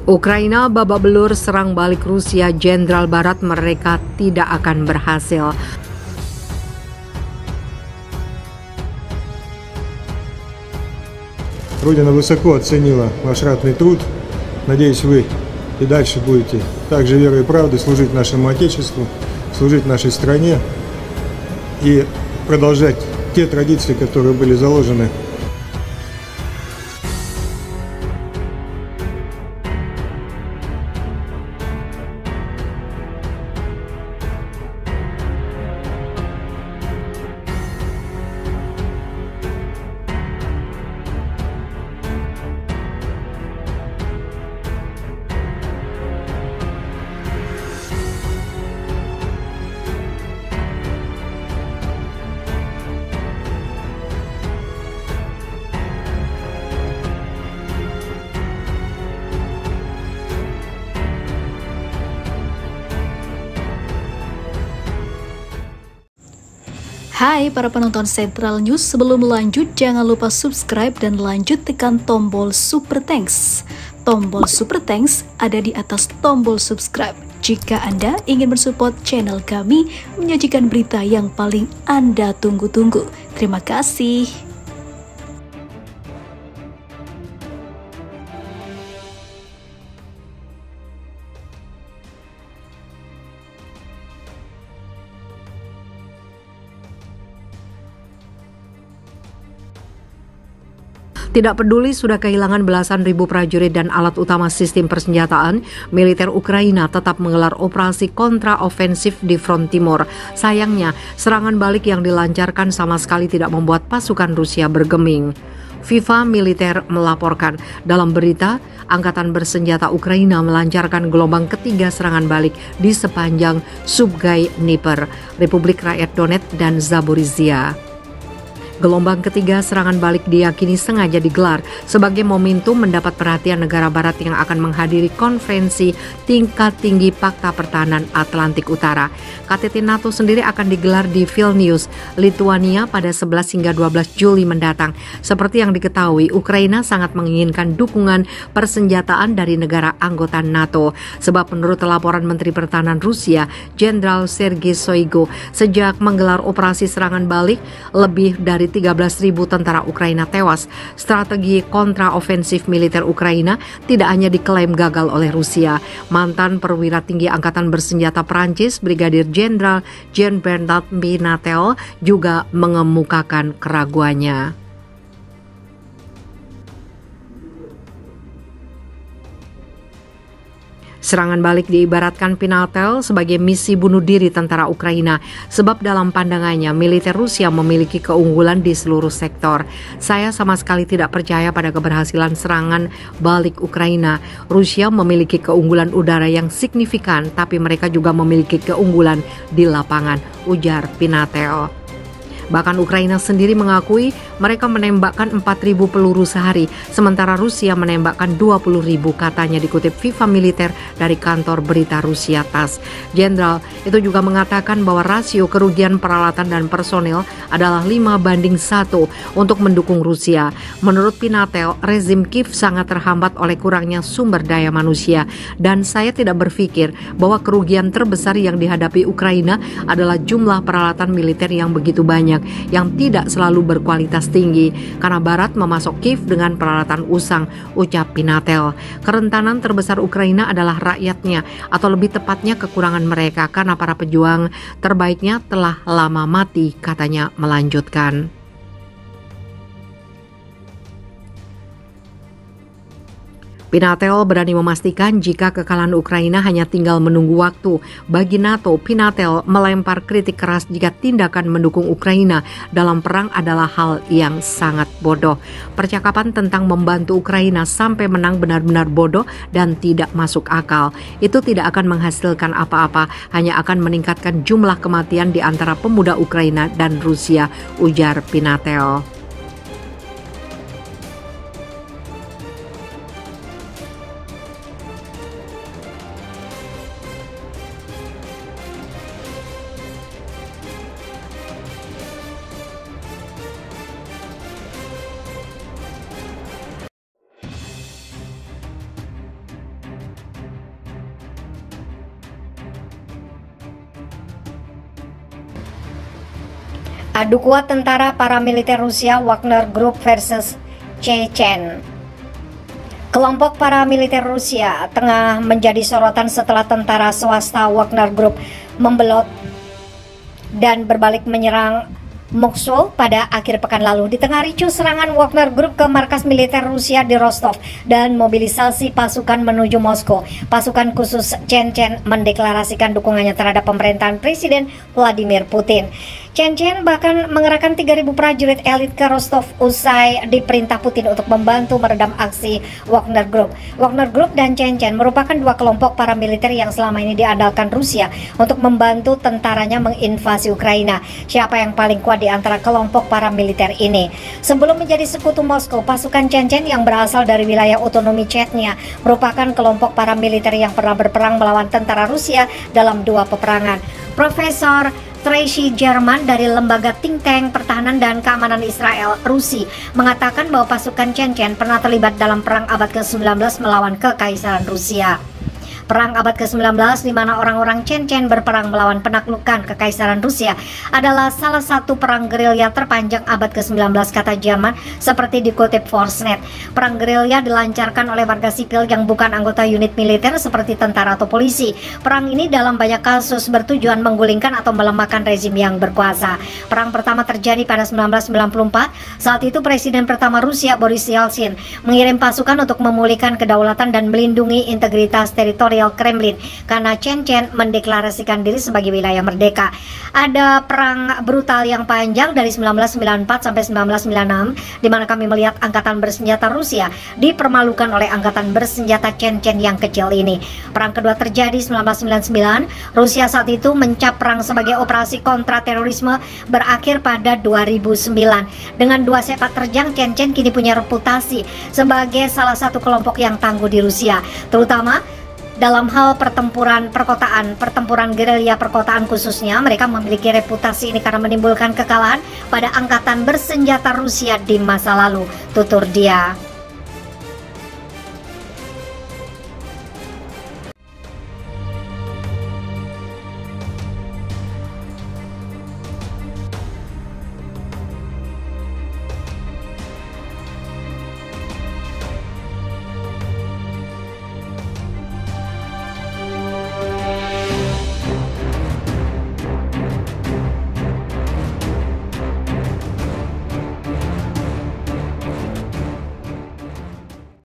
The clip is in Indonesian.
Ukraina babak belur serang balik Rusia, Jenderal Barat mereka tidak akan berhasil. Родина высоко оценила ваш ратный труд. Надеюсь, вы и дальше будете также верой и правдой служить нашему Отечеству, служить нашей стране и продолжать те традиции, которые были заложены. Hai para penonton Sentral News, sebelum lanjut jangan lupa subscribe dan lanjut tekan tombol Super Thanks. Tombol Super Thanks ada di atas tombol subscribe. Jika Anda ingin mensupport channel kami menyajikan berita yang paling Anda tunggu-tunggu. Terima kasih. Tidak peduli sudah kehilangan belasan ribu prajurit dan alat utama sistem persenjataan, militer Ukraina tetap menggelar operasi kontraofensif di front timur. Sayangnya, serangan balik yang dilancarkan sama sekali tidak membuat pasukan Rusia bergeming. FIFA Militer melaporkan dalam berita, Angkatan Bersenjata Ukraina melancarkan gelombang ketiga serangan balik di sepanjang Subgai Dnieper, Republik Rakyat Donetsk dan Zaporizhia. Gelombang ketiga serangan balik diyakini sengaja digelar sebagai momentum mendapat perhatian negara barat yang akan menghadiri konferensi tingkat tinggi Pakta Pertahanan Atlantik Utara. KTT NATO sendiri akan digelar di Vilnius, Lithuania pada 11 hingga 12 Juli mendatang. Seperti yang diketahui, Ukraina sangat menginginkan dukungan persenjataan dari negara anggota NATO. Sebab menurut laporan Menteri Pertahanan Rusia, Jenderal Sergei Shoigu, sejak menggelar operasi serangan balik, lebih dari 13.000 tentara Ukraina tewas. Strategi kontraofensif militer Ukraina tidak hanya diklaim gagal oleh Rusia. Mantan perwira tinggi Angkatan Bersenjata Prancis, Brigadir Jenderal Jean-Bernard Pinatel juga mengemukakan keraguannya. Serangan balik diibaratkan Pinatel sebagai misi bunuh diri tentara Ukraina, sebab dalam pandangannya militer Rusia memiliki keunggulan di seluruh sektor. Saya sama sekali tidak percaya pada keberhasilan serangan balik Ukraina. Rusia memiliki keunggulan udara yang signifikan, tapi mereka juga memiliki keunggulan di lapangan, ujar Pinatel. Bahkan Ukraina sendiri mengakui mereka menembakkan 4.000 peluru sehari, sementara Rusia menembakkan 20.000, katanya dikutip FIFA Militer dari kantor berita Rusia TASS. Jenderal itu juga mengatakan bahwa rasio kerugian peralatan dan personel adalah 5:1 untuk mendukung Rusia. Menurut Pinatel, rezim Kiev sangat terhambat oleh kurangnya sumber daya manusia, dan saya tidak berpikir bahwa kerugian terbesar yang dihadapi Ukraina adalah jumlah peralatan militer yang begitu banyak, yang tidak selalu berkualitas tinggi, karena Barat memasok Kiev dengan peralatan usang, ucap Pinatel. Kerentanan terbesar Ukraina adalah rakyatnya, atau lebih tepatnya kekurangan mereka, karena para pejuang terbaiknya telah lama mati, katanya melanjutkan. Pinatel berani memastikan jika kekalahan Ukraina hanya tinggal menunggu waktu. Bagi NATO, Pinatel melempar kritik keras jika tindakan mendukung Ukraina dalam perang adalah hal yang sangat bodoh. Percakapan tentang membantu Ukraina sampai menang benar-benar bodoh dan tidak masuk akal. Itu tidak akan menghasilkan apa-apa, hanya akan meningkatkan jumlah kematian di antara pemuda Ukraina dan Rusia, ujar Pinatel. Adu kuat tentara paramiliter Rusia Wagner Group versus Chechen. Kelompok paramiliter Rusia tengah menjadi sorotan setelah tentara swasta Wagner Group membelot dan berbalik menyerang Mosul pada akhir pekan lalu. Di tengah ricuh serangan Wagner Group ke markas militer Rusia di Rostov dan mobilisasi pasukan menuju Moskow, pasukan khusus Chechen mendeklarasikan dukungannya terhadap pemerintahan Presiden Vladimir Putin. Chechen bahkan mengerahkan 3.000 prajurit elit ke Rostov usai diperintah Putin untuk membantu meredam aksi Wagner Group. Wagner Group dan Chechen merupakan dua kelompok paramiliter yang selama ini diandalkan Rusia untuk membantu tentaranya menginvasi Ukraina. Siapa yang paling kuat di antara kelompok paramiliter ini? Sebelum menjadi sekutu Moskow, pasukan Chechen yang berasal dari wilayah otonomi Chechnya merupakan kelompok paramiliter yang pernah berperang melawan tentara Rusia dalam dua peperangan. Profesor Tracy Jerman dari lembaga think tank pertahanan dan keamanan Israel, RUSI, mengatakan bahwa pasukan Chechen pernah terlibat dalam perang abad ke-19 melawan Kekaisaran Rusia. Perang abad ke-19 di mana orang-orang Chechen berperang melawan penaklukan Kekaisaran Rusia adalah salah satu perang gerilya terpanjang abad ke-19, kata Jerman, seperti dikutip Forsnet. Perang gerilya dilancarkan oleh warga sipil yang bukan anggota unit militer seperti tentara atau polisi. Perang ini dalam banyak kasus bertujuan menggulingkan atau melemahkan rezim yang berkuasa. Perang pertama terjadi pada 1994. Saat itu Presiden pertama Rusia Boris Yeltsin mengirim pasukan untuk memulihkan kedaulatan dan melindungi integritas teritorial Kremlin karena Chechen mendeklarasikan diri sebagai wilayah merdeka. Ada perang brutal yang panjang dari 1994 sampai 1996 di mana kami melihat angkatan bersenjata Rusia dipermalukan oleh angkatan bersenjata Chechen yang kecil ini. Perang kedua terjadi 1999. Rusia saat itu mencap perang sebagai operasi kontra terorisme berakhir pada 2009. Dengan dua sepak terjang, Chechen kini punya reputasi sebagai salah satu kelompok yang tangguh di Rusia, terutama dalam hal pertempuran perkotaan, pertempuran gerilya perkotaan khususnya. Mereka memiliki reputasi ini karena menimbulkan kekalahan pada angkatan bersenjata Rusia di masa lalu, tutur dia.